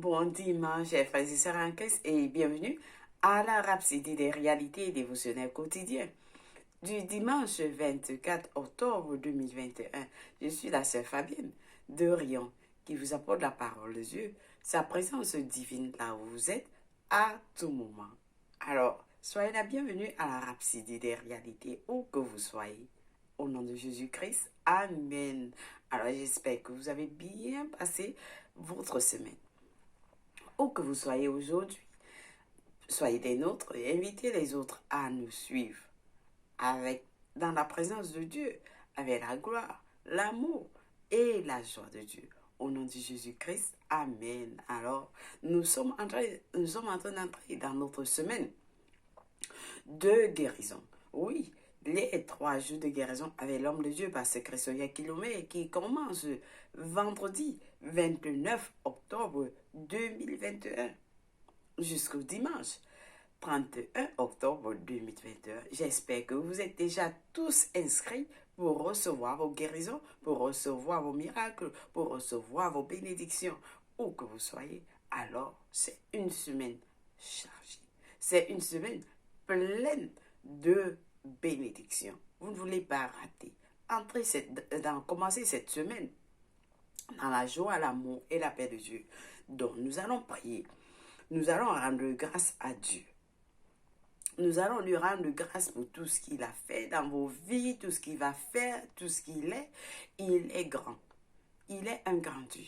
Bon dimanche, chers frères et sœurs en Christ, et bienvenue à la Rhapsodie des réalités dévotionnelles quotidiennes. Du dimanche 24 octobre 2021, je suis la sœur Fabienne de Rion qui vous apporte la parole de Dieu, sa présence divine là où vous êtes à tout moment. Alors, soyez la bienvenue à la Rhapsodie des réalités où que vous soyez. Au nom de Jésus-Christ, Amen. Alors, j'espère que vous avez bien passé votre semaine. Où que vous soyez aujourd'hui, soyez des nôtres et invitez les autres à nous suivre dans la présence de Dieu, avec la gloire, l'amour et la joie de Dieu. Au nom de Jésus-Christ, Amen. Alors, nous sommes en train d'entrer dans notre semaine de guérison. Oui, les 3 jours de guérison avec l'homme de Dieu par ce Christ Kilomé qui commence vendredi 29 octobre 2021 jusqu'au dimanche 31 octobre 2021. J'espère que vous êtes déjà tous inscrits pour recevoir vos guérisons, pour recevoir vos miracles, pour recevoir vos bénédictions, où que vous soyez. Alors, c'est une semaine chargée. C'est une semaine pleine de bénédictions. Vous ne voulez pas rater. Commencez cette semaine dans la joie, l'amour et la paix de Dieu. Donc, nous allons prier. Nous allons rendre grâce à Dieu. Nous allons lui rendre grâce pour tout ce qu'il a fait dans vos vies, tout ce qu'il va faire, tout ce qu'il est. Il est grand. Il est un grand Dieu.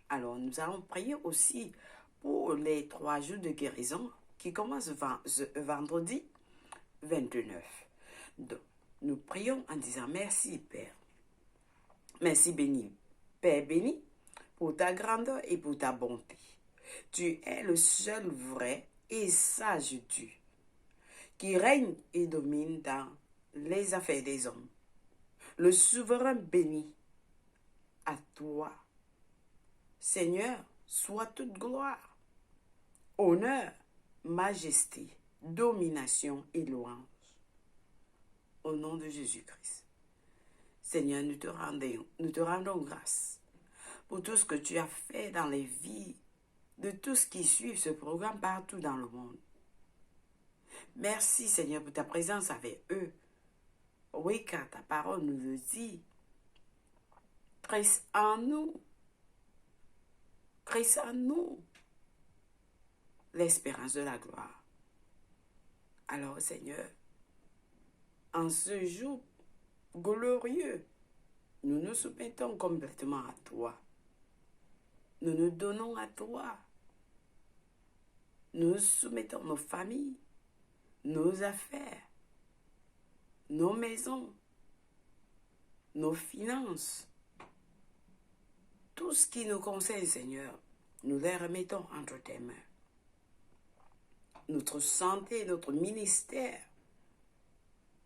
Alors, nous allons prier aussi pour les 3 jours de guérison qui commencent vendredi 29. Donc, nous prions en disant merci Père. Merci béni. Père béni pour ta grandeur et pour ta bonté. Tu es le seul vrai et sage Dieu qui règne et domine dans les affaires des hommes. Le souverain béni, à toi, Seigneur, soit toute gloire, honneur, majesté, domination et louange. Au nom de Jésus-Christ. Seigneur, nous te rendons grâce pour tout ce que tu as fait dans les vies de tous qui suivent ce programme partout dans le monde. Merci Seigneur pour ta présence avec eux. Oui, car ta parole nous le dit. Christ en nous. Christ en nous. L'espérance de la gloire. Alors Seigneur, en ce jour glorieux, nous nous soumettons complètement à toi. Nous nous donnons à toi. Nous soumettons nos familles, nos affaires, nos maisons, nos finances, tout ce qui nous concerne, Seigneur, nous les remettons entre tes mains. Notre santé, notre ministère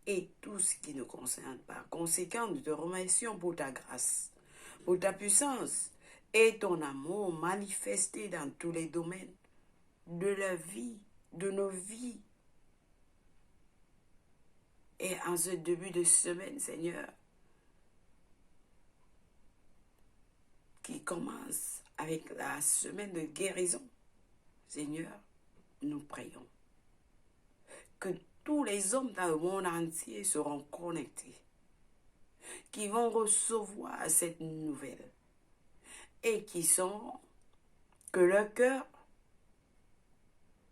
et tout ce qui nous concerne. Par conséquent, nous te remercions pour ta grâce, pour ta puissance et ton amour manifesté dans tous les domaines de la vie, de nos vies. Et en ce début de semaine, Seigneur, qui commence avec la semaine de guérison, Seigneur, nous prions que tous les hommes dans le monde entier seront connectés, qui vont recevoir cette nouvelle et qui sauront que leur cœur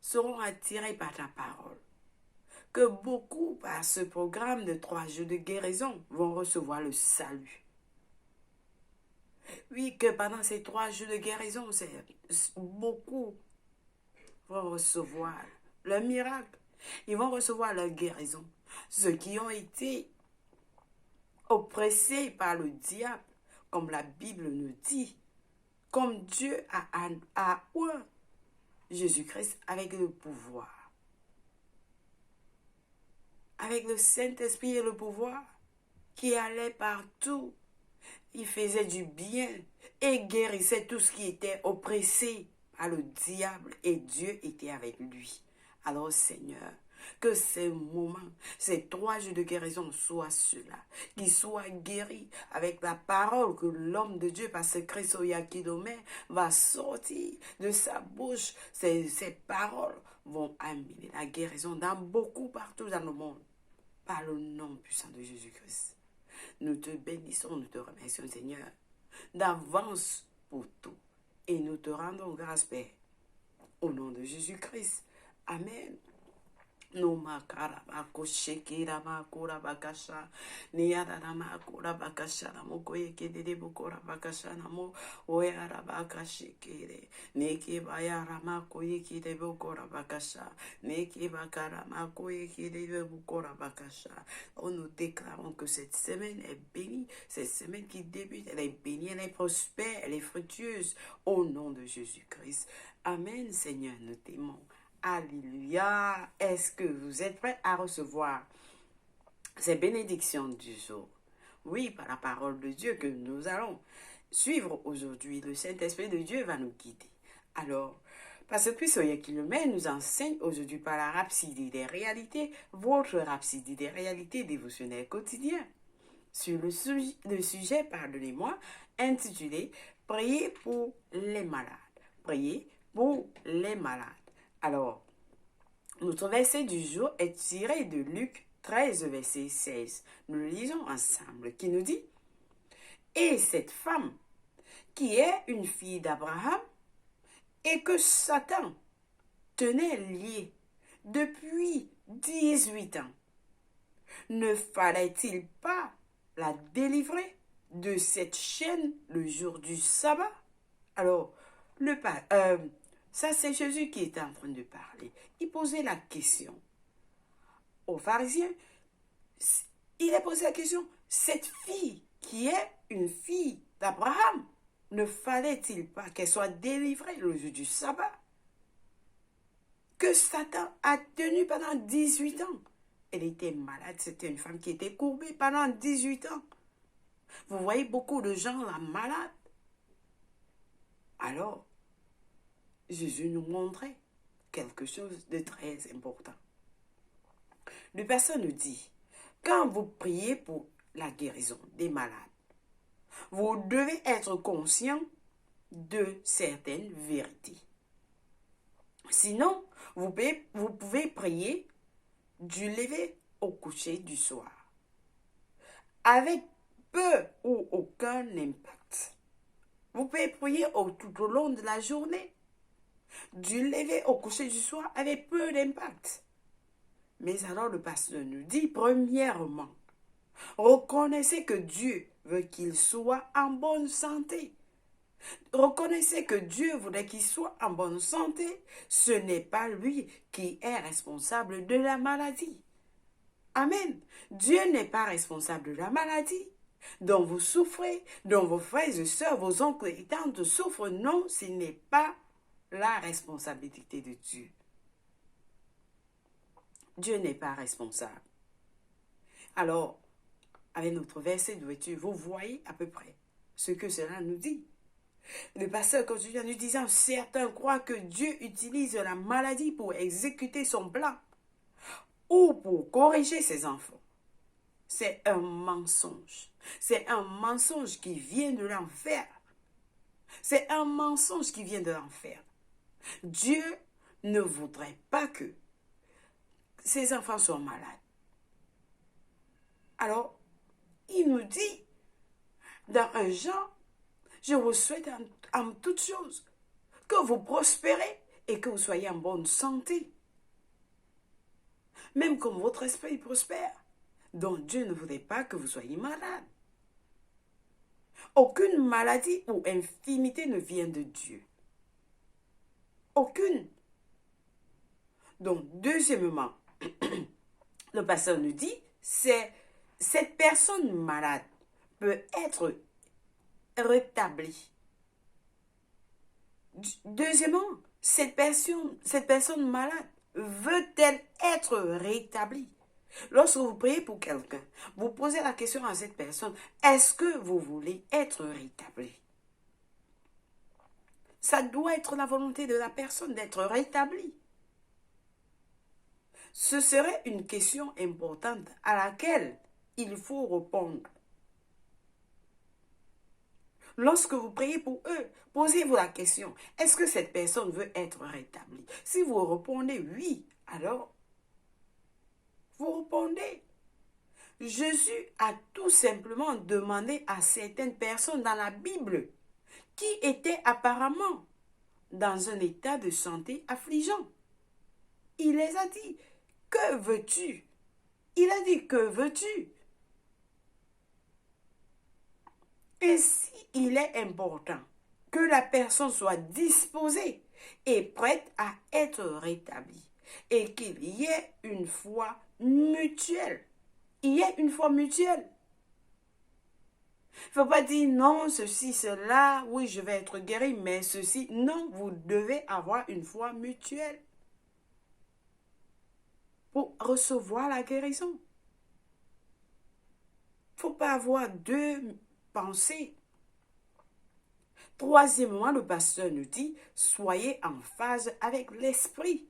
seront attirés par ta parole. Que beaucoup, par ce programme de 3 jours de guérison, vont recevoir le salut. Oui, que pendant ces 3 jours de guérison, beaucoup vont recevoir le miracle. Ils vont recevoir leur guérison. Ceux qui ont été oppressés par le diable, comme la Bible nous dit, comme Dieu a oint Jésus-Christ avec le pouvoir. Avec le Saint-Esprit et le pouvoir qui allait partout. Il faisait du bien et guérissait tout ce qui était oppressé par le diable et Dieu était avec lui. Alors Seigneur, Que ces moments, ces 3 jours de guérison soient ceux-là, qu'ils soient guéris avec la parole que l'homme de Dieu, par ce Christ Yakidomé, va sortir de sa bouche. Ces paroles vont amener la guérison dans beaucoup partout dans le monde, par le nom puissant de Jésus-Christ. Nous te bénissons, nous te remercions, Seigneur, d'avance pour tout. Et nous te rendons grâce, Père, au nom de Jésus-Christ. Amen. No makaraba koshekira makura bakasha niara makura bakasha namoko yekede bukora bakasha namo oera bakashikere neki bayara mako yekide bukora bakasha neki bakara mako yekide bukora bakasha. Oh, nous déclarons que cette semaine est bénie, cette semaine qui débute, elle est bénie, elle est prospère, elle est fructueuse au nom de Jésus-Christ. Amen. Seigneur, nous t'aimons. Alléluia. Est-ce que vous êtes prêts à recevoir ces bénédictions du jour? Oui, par la parole de Dieu que nous allons suivre aujourd'hui. Le Saint-Esprit de Dieu va nous guider. Alors, parce que Christ Yakidomé nous enseigne aujourd'hui par la rhapsodie des réalités, votre rhapsodie des réalités dévotionnelles quotidiennes, sur le sujet, pardonnez-moi, intitulé « Priez pour les malades ». Priez pour les malades. Alors, notre verset du jour est tiré de Luc 13, verset 16. Nous le lisons ensemble, qui nous dit « Et cette femme, qui est une fille d'Abraham, et que Satan tenait liée depuis 18 ans, ne fallait-il pas la délivrer de cette chaîne le jour du sabbat ?» Alors, ça, c'est Jésus qui était en train de parler. Il posait la question aux pharisiens. Il a posé la question, cette fille qui est une fille d'Abraham, ne fallait-il pas qu'elle soit délivrée le jour du sabbat? Que Satan a tenu pendant 18 ans. Elle était malade, c'était une femme qui était courbée pendant 18 ans. Vous voyez beaucoup de gens là malades. Alors, Jésus nous montrait quelque chose de très important. Le pasteur nous dit, quand vous priez pour la guérison des malades, vous devez être conscient de certaines vérités. Sinon, vous pouvez prier du lever au coucher du soir, avec peu ou aucun impact. Vous pouvez prier tout au long de la journée, du lever au coucher du soir, avec peu d'impact. Mais alors le pasteur nous dit, premièrement, reconnaissez que Dieu veut qu'il soit en bonne santé. Reconnaissez que Dieu voudrait qu'il soit en bonne santé. Ce n'est pas lui qui est responsable de la maladie. Amen. Dieu n'est pas responsable de la maladie dont vous souffrez, dont vos frères et sœurs, vos oncles et tantes souffrent. Non, ce n'est pas la responsabilité de Dieu. Dieu n'est pas responsable. Alors, avec notre verset de lecture, vous voyez à peu près ce que cela nous dit. Le pasteur continue en nous disant, certains croient que Dieu utilise la maladie pour exécuter son plan ou pour corriger ses enfants. C'est un mensonge. C'est un mensonge qui vient de l'enfer. C'est un mensonge qui vient de l'enfer. Dieu ne voudrait pas que ses enfants soient malades. Alors, il nous dit, dans un genre, je vous souhaite en toutes choses que vous prospérez et que vous soyez en bonne santé. Même comme votre esprit prospère. Donc Dieu ne voudrait pas que vous soyez malade. Aucune maladie ou infirmité ne vient de Dieu. Aucune. Donc, deuxièmement, le pasteur nous dit, cette personne malade peut être rétablie. Deuxièmement, cette personne malade veut-elle être rétablie? Lorsque vous priez pour quelqu'un, vous posez la question à cette personne, est-ce que vous voulez être rétabli? Ça doit être la volonté de la personne d'être rétablie. Ce serait une question importante à laquelle il faut répondre. Lorsque vous priez pour eux, posez-vous la question, est-ce que cette personne veut être rétablie? Si vous répondez oui, alors vous répondez. Jésus a tout simplement demandé à certaines personnes dans la Bible qui étaient apparemment dans un état de santé affligeant. Il les a dit, que veux-tu? Il a dit, que veux-tu? Ainsi, il est important que la personne soit disposée et prête à être rétablie et qu'il y ait une foi mutuelle. Il y a une foi mutuelle. Il ne faut pas dire non, ceci, cela, oui, je vais être guéri, mais ceci, non, vous devez avoir une foi mutuelle pour recevoir la guérison. Il ne faut pas avoir deux pensées. Troisièmement, le pasteur nous dit, soyez en phase avec l'esprit.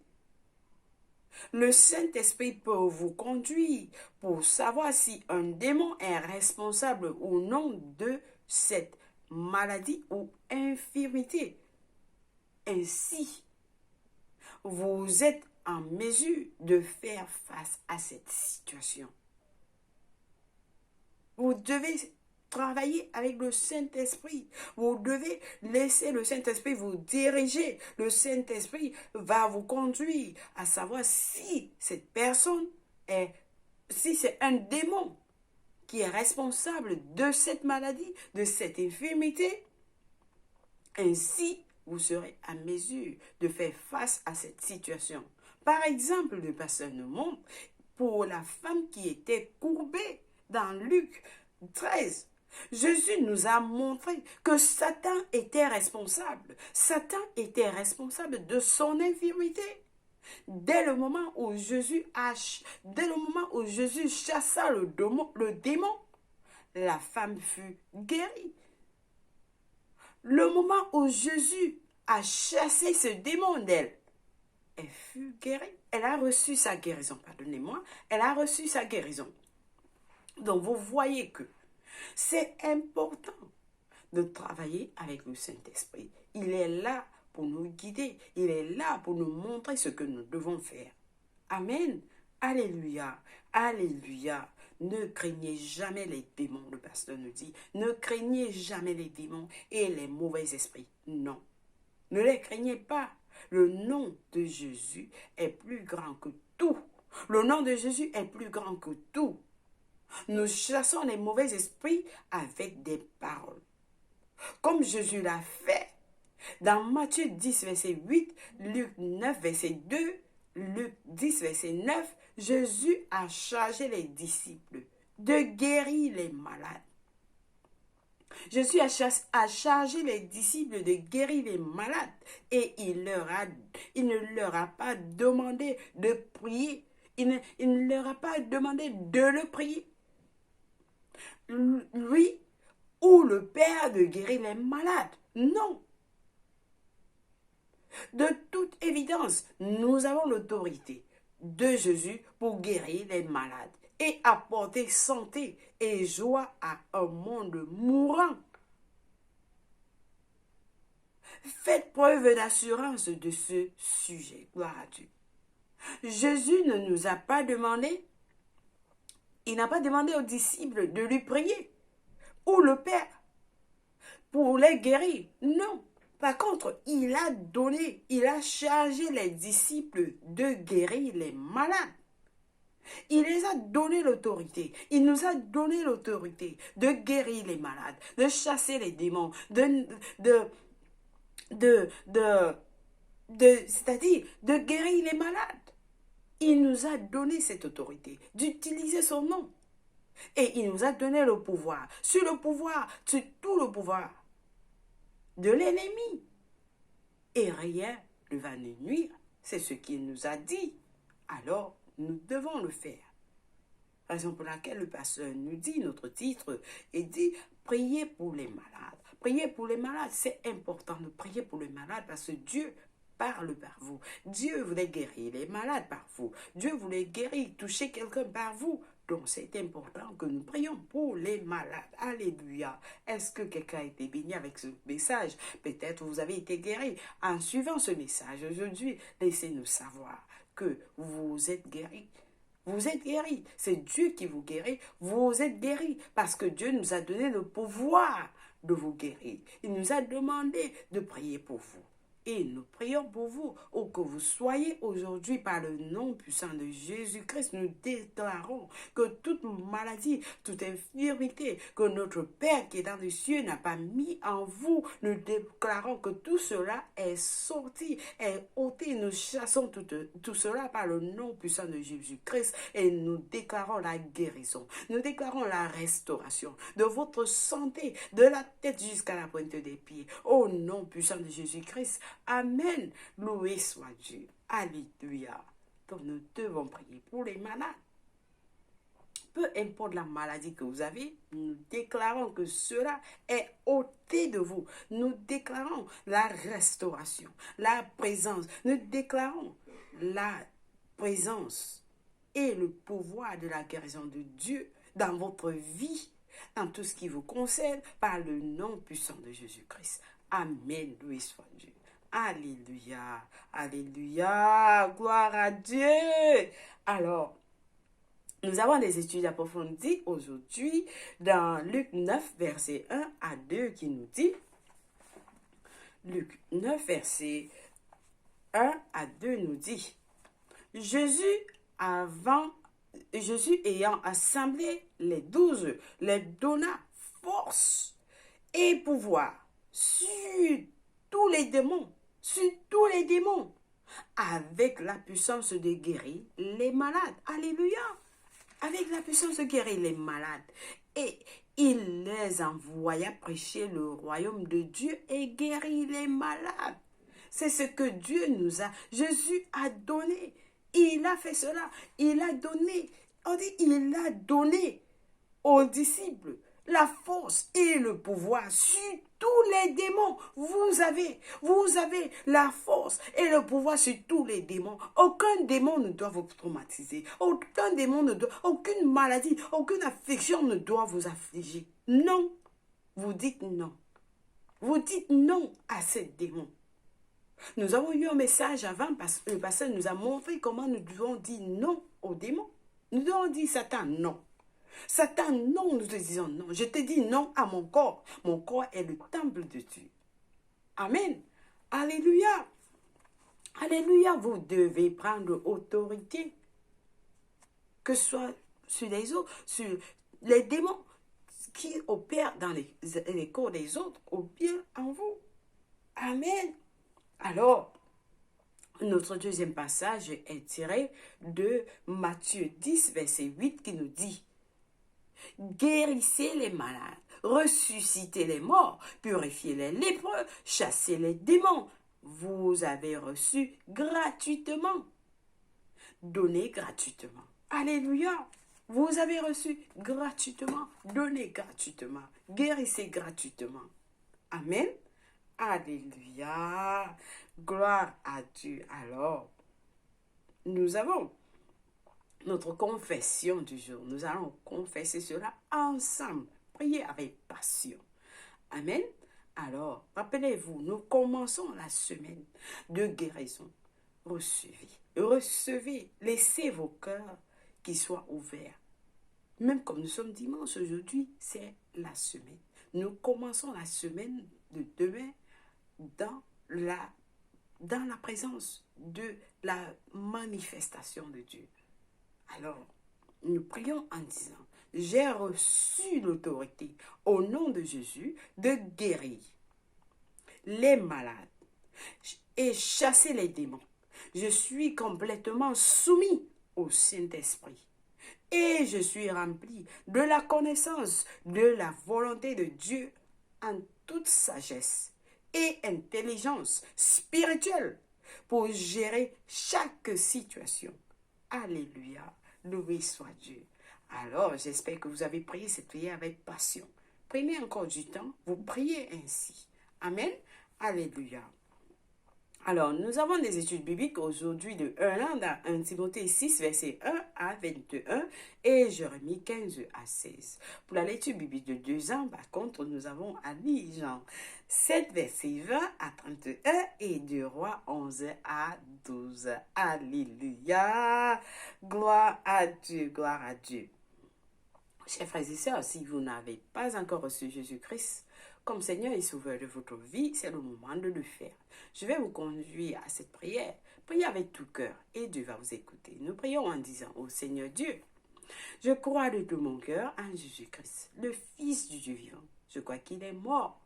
Le Saint-Esprit peut vous conduire pour savoir si un démon est responsable ou non de cette maladie ou infirmité. Ainsi, vous êtes en mesure de faire face à cette situation. Vous devez travailler avec le Saint-Esprit. Vous devez laisser le Saint-Esprit vous diriger. Le Saint-Esprit va vous conduire à savoir si cette personne si c'est un démon qui est responsable de cette maladie, de cette infirmité. Ainsi, vous serez à mesure de faire face à cette situation. Par exemple, le pasteur nous montre pour la femme qui était courbée dans Luc 13. Jésus nous a montré que Satan était responsable. Satan était responsable de son infirmité. Dès le moment où Jésus chassa le démon, la femme fut guérie. Le moment où Jésus a chassé ce démon d'elle, elle fut guérie. Elle a reçu sa guérison, pardonnez-moi, elle a reçu sa guérison. Donc vous voyez que c'est important de travailler avec le Saint-Esprit. Il est là pour nous guider. Il est là pour nous montrer ce que nous devons faire. Amen. Alléluia. Alléluia. Ne craignez jamais les démons, le pasteur nous dit. Ne craignez jamais les démons et les mauvais esprits. Non. Ne les craignez pas. Le nom de Jésus est plus grand que tout. Le nom de Jésus est plus grand que tout. Nous chassons les mauvais esprits avec des paroles. Comme Jésus l'a fait dans Matthieu 10, verset 8, Luc 9, verset 2, Luc 10, verset 9, Jésus a chargé les disciples de guérir les malades. Jésus a chargé les disciples de guérir les malades et il ne leur a pas demandé de prier. Il ne leur a pas demandé de le prier. Lui ou le Père de guérir les malades. Non. De toute évidence, nous avons l'autorité de Jésus pour guérir les malades et apporter santé et joie à un monde mourant. Faites preuve d'assurance de ce sujet. Gloire à Dieu. Jésus ne nous a pas demandé, il n'a pas demandé aux disciples de lui prier ou le Père pour les guérir. Non. Par contre, il a chargé les disciples de guérir les malades. Il les a donné l'autorité. Il nous a donné l'autorité de guérir les malades, de chasser les démons, c'est-à-dire de guérir les malades. Il nous a donné cette autorité, d'utiliser son nom. Et il nous a donné le pouvoir, sur tout le pouvoir de l'ennemi. Et rien ne va nous nuire. C'est ce qu'il nous a dit. Alors, nous devons le faire. Raison pour laquelle le pasteur nous dit, notre titre, il dit, priez pour les malades. Priez pour les malades, c'est important de prier pour les malades parce que Dieu parle par vous. Dieu voulait guérir les malades par vous. Dieu voulait guérir, toucher quelqu'un par vous. Donc, c'est important que nous prions pour les malades. Alléluia. Est-ce que quelqu'un a été béni avec ce message? Peut-être vous avez été guéri. En suivant ce message aujourd'hui, laissez-nous savoir que vous êtes guéris. Vous êtes guéris. C'est Dieu qui vous guérit. Vous êtes guéris parce que Dieu nous a donné le pouvoir de vous guérir. Il nous a demandé de prier pour vous. Et nous prions pour vous, où que vous soyez aujourd'hui par le nom puissant de Jésus-Christ. Nous déclarons que toute maladie, toute infirmité que notre Père qui est dans les cieux n'a pas mis en vous, nous déclarons que tout cela est sorti, est ôté. Nous chassons tout cela par le nom puissant de Jésus-Christ et nous déclarons la guérison. Nous déclarons la restauration de votre santé, de la tête jusqu'à la pointe des pieds. Au nom puissant de Jésus-Christ. Amen. Loué soit Dieu. Alléluia. Donc nous devons prier pour les malades. Peu importe la maladie que vous avez, nous déclarons que cela est ôté de vous. Nous déclarons la restauration, la présence. Nous déclarons la présence et le pouvoir de la guérison de Dieu dans votre vie, dans tout ce qui vous concerne, par le nom puissant de Jésus-Christ. Amen. Loué soit Dieu. Alléluia, alléluia, gloire à Dieu. Alors, nous avons des études approfondies aujourd'hui dans Luc 9, verset 1 à 2 qui nous dit, Luc 9, verset 1 à 2 nous dit, Jésus ayant assemblé les 12, les donna force et pouvoir sur tous les démons, avec la puissance de guérir les malades. Alléluia. Avec la puissance de guérir les malades. Et il les envoya prêcher le royaume de Dieu et guérir les malades. C'est ce que Dieu nous a, Jésus a donné. Il a fait cela. Il a donné, il a donné aux disciples la force et le pouvoir sur tous les démons. Vous avez la force et le pouvoir sur tous les démons. Aucun démon ne doit vous traumatiser. Aucun démon aucune maladie, aucune affliction ne doit vous affliger. Non. Vous dites non. Vous dites non à ces démons. Nous avons eu un message avant parce que le pasteur nous a montré comment nous devons dire non aux démons. Nous devons dire Satan non. Satan, non, nous te disons non. Je te dis non à mon corps. Mon corps est le temple de Dieu. Amen. Alléluia. Alléluia. Vous devez prendre autorité. Que ce soit sur les autres, sur les démons qui opèrent dans les corps des autres, ou bien en vous. Amen. Alors, notre deuxième passage est tiré de Matthieu 10, verset 8 qui nous dit guérissez les malades, ressuscitez les morts, purifiez les lépreux, chassez les démons. Vous avez reçu gratuitement. Donnez gratuitement. Alléluia. Vous avez reçu gratuitement. Donnez gratuitement. Guérissez gratuitement. Amen. Alléluia. Gloire à Dieu. Alors, nous avons notre confession du jour. Nous allons confesser cela ensemble. Priez avec passion. Amen. Alors, rappelez-vous, nous commençons la semaine de guérison. Recevez, laissez vos cœurs qui soient ouverts. Même comme nous sommes dimanche aujourd'hui, c'est la semaine. Nous commençons la semaine de demain dans la présence de la manifestation de Dieu. Alors, nous prions en disant, j'ai reçu l'autorité au nom de Jésus de guérir les malades et chasser les démons. Je suis complètement soumis au Saint-Esprit et je suis rempli de la connaissance de la volonté de Dieu en toute sagesse et intelligence spirituelle pour gérer chaque situation. Alléluia. Loué soit Dieu. Alors, j'espère que vous avez prié cette prière avec passion. Prenez encore du temps, vous priez ainsi. Amen. Alléluia. Alors, nous avons des études bibliques aujourd'hui de 1 an dans 1 Timothée 6, verset 1 à 21 et Jérémie 15 à 16. Pour la lecture biblique de 2 ans, par contre, nous avons à lire Jean 7, verset 20 à 31 et 2 Rois 11 à 12. Alléluia! Gloire à Dieu, gloire à Dieu. Chers frères et sœurs, si vous n'avez pas encore reçu Jésus-Christ comme Seigneur et Sauveur de votre vie, c'est le moment de le faire. Je vais vous conduire à cette prière. Priez avec tout cœur et Dieu va vous écouter. Nous prions en disant au Seigneur Dieu, je crois de tout mon cœur en Jésus-Christ, le Fils du Dieu vivant. Je crois qu'il est mort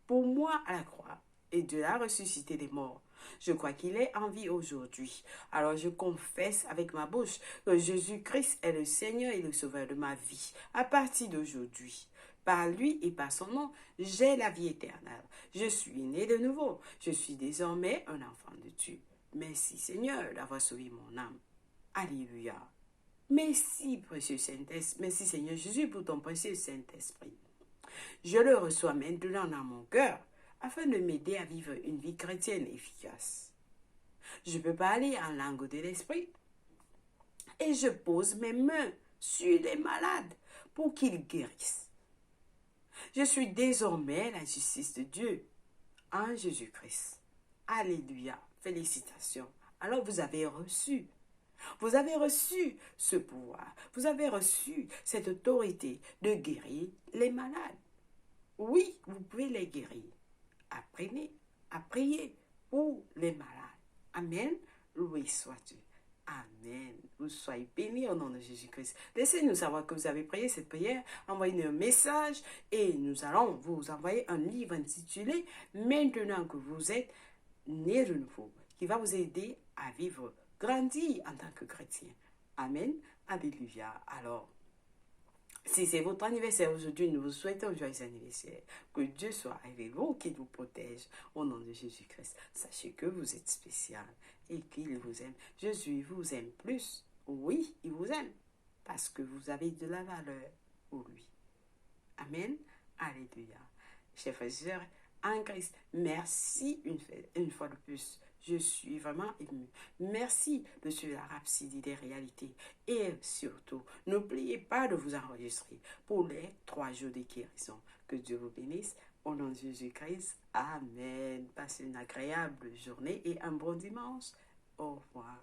pour moi à la croix et Dieu l'a ressuscité des morts. Je crois qu'il est en vie aujourd'hui. Alors je confesse avec ma bouche que Jésus-Christ est le Seigneur et le Sauveur de ma vie. À partir d'aujourd'hui, par lui et par son nom, j'ai la vie éternelle. Je suis né de nouveau. Je suis désormais un enfant de Dieu. Merci Seigneur d'avoir sauvé mon âme. Alléluia. Merci précieux Saint-Esprit. Merci Seigneur Jésus pour ton précieux Saint-Esprit. Je le reçois maintenant dans mon cœur afin de m'aider à vivre une vie chrétienne efficace. Je peux parler en langue de l'esprit et je pose mes mains sur les malades pour qu'ils guérissent. Je suis désormais la justice de Dieu en Jésus-Christ. Alléluia. Félicitations. Alors vous avez reçu ce pouvoir. Vous avez reçu cette autorité de guérir les malades. Oui, vous pouvez les guérir. Apprenez à prier pour les malades. Amen. Loué soit Dieu. Amen. Vous soyez bénis au nom de Jésus-Christ. Laissez-nous savoir que vous avez prié cette prière. Envoyez-nous un message et nous allons vous envoyer un livre intitulé Maintenant que vous êtes né de nouveau, qui va vous aider à vivre, grandir en tant que chrétien. Amen. Alléluia. Alors, si c'est votre anniversaire aujourd'hui, nous vous souhaitons un joyeux anniversaire. Que Dieu soit avec vous, qu'il vous protège au nom de Jésus-Christ. Sachez que vous êtes spécial et qu'il vous aime. Jésus vous aime plus. Oui, il vous aime parce que vous avez de la valeur pour lui. Amen. Alléluia. Chers frères et sœurs, en Christ, merci une fois de plus. Je suis vraiment émue. Merci de suivre la Rhapsodie des réalités. Et surtout, n'oubliez pas de vous enregistrer pour les 3 jours de guérison. Que Dieu vous bénisse. Au nom de Jésus-Christ. Amen. Passez une agréable journée et un bon dimanche. Au revoir.